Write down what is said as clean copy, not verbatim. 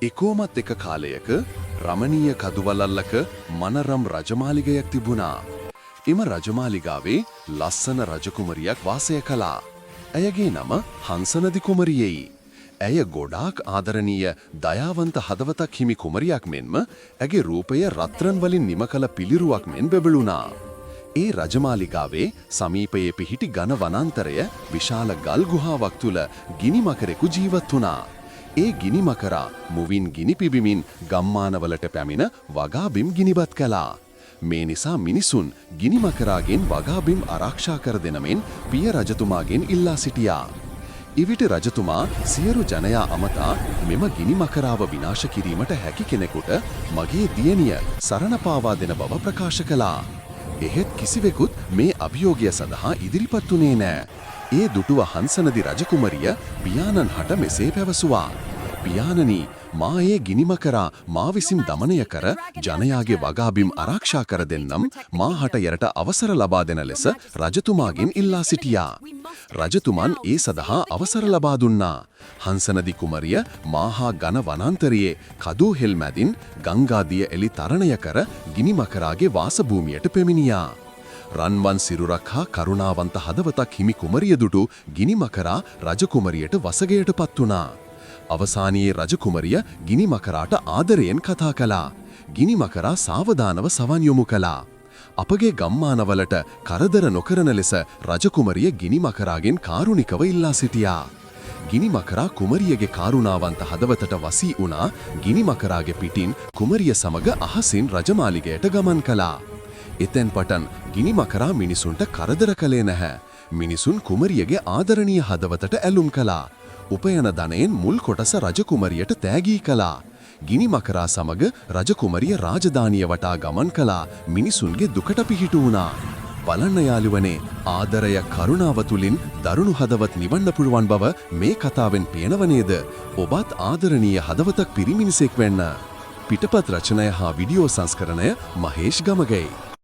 එකෝමත් එක කාලයක රමණීය කදුවලල්ලක මනරම් රජමාලිගයක් තිබුණා. එම රජමාලිගාවේ ලස්සන රජකුමරියක් වාසය කළා. ඇයගේ නම හංසනදි කුමරියයි. ඇය ගොඩාක් ආදරණීය දයාවන්ත හදවතක් හිමි කුමරියක් මෙන්ම ඇගේ රූපය රත්රන් වලින් නිම කළ පිළිරුවක් මෙන් බෙබළුණා. ඒ රජමාලිගාවේ සමීපයේ පිහිටි ඝන වනාන්තරය විශාල ගල් ගුහාවක් තුල ගිනි මකරෙකු ජීවත් වුණා. ඒ ගිනි මකරා මුවින් ගිනි පිබිමින් ගම්මානවලට පැමිණ වගාබිම් ගිනිබත් කළා. මේ නිසා මිනිසුන් ගිනි මකරාගෙන් වගාබිම් ආරක්ෂා කර දෙනමෙන් පිය රජතුමාගෙන් ඉල්ලා සිටියා. ඉවිට රජතුමා සියලු ජනයා අමතා මෙම ගිනි මකරාව විනාශ කිරීමට හැකි කෙනෙකුට මගේ දියණිය සරණ පාවා දෙන බව ප්‍රකාශ කළා. එහෙත් කිසිවෙකුත් මේ අභියෝගය සඳහා ඉදිරිපත් වුණේ නෑ. ඒ දුටුව හංසනදි රජකුමරිය පියාණන් හට මෙසේ පැවසුවා. පියාණනි, මා ඒ ගිනි මකරා මා විසින් දමනය කර ජනයාගේ වගාබිම් ආරක්ෂා කර දෙන්නම් මා හට යරට අවසර ලබා දෙන ලෙස රජතුමාගෙන් ඉල්ලා සිටියා. රජතුමන් ඒ සඳහා අවසර ලබා දුන්නා. හංසනදි කුමරිය මාහා ඝන වනාන්තරයේ කදූ හෙල් මැදින් ගංගාදිය එලි තරණය කර ගිනි මකරාගේ වාසභූමියට පැමිණියා. රන්වන් සිරුරක් හා කරුණාවන්ත හදවතක් හිමි කුමරිය දුටු ගිනි මකරා රජකුමරියට වසගයට පත් වුණා. අවසානයේ රජකුමරිය ගිනි මකරාට ආදරයෙන් කතා කළා. ගිනි මකරා සාවධානව සවන් යොමු කළා. අපගේ ගම්මානවලට කරදර නොකරන ලෙස රජකුමරිය ගිනි මකරාගෙන් කාරුණිකව ඉල්ලා සිටියා. ගිනි මකරා කුමරියගේ කාරුණාවන්ත හදවතට වසී වුණා. ගිනි මකරාගේ පිටින් කුමරිය සමග අහසින් රජමාලිගයට ගමන් කළා. එතෙන් පටන් ගිනි මකරා මිනිසුන්ට කරදර කළේ නැහැ. මිනිසුන් කුමරියගේ ආදරණීය හදවතට ඇලුම් කළා. උපයන ධනයෙන් මුල් කොටස රජකුමරියට තෑගී කළා. ගිනි මකරා සමග රජකුමරිය රාජධානිය වටා ගමන් කළා. මිනිසුන්ගේ දුකට පිහිටු වුණා. බලන්න යාළුවනේ, ආදරය කරුණාව තුලින් දරුණු හදවත් නිවන්න පුළුවන් බව මේ කතාවෙන් පේනව නේද? ඔබත් ආදරණීය හදවතක් පිරි මිනිසෙක් වෙන්න. පිටපත් රචනය හා විඩියෝ සංස්කරණය මහේෂ් ගමගයි.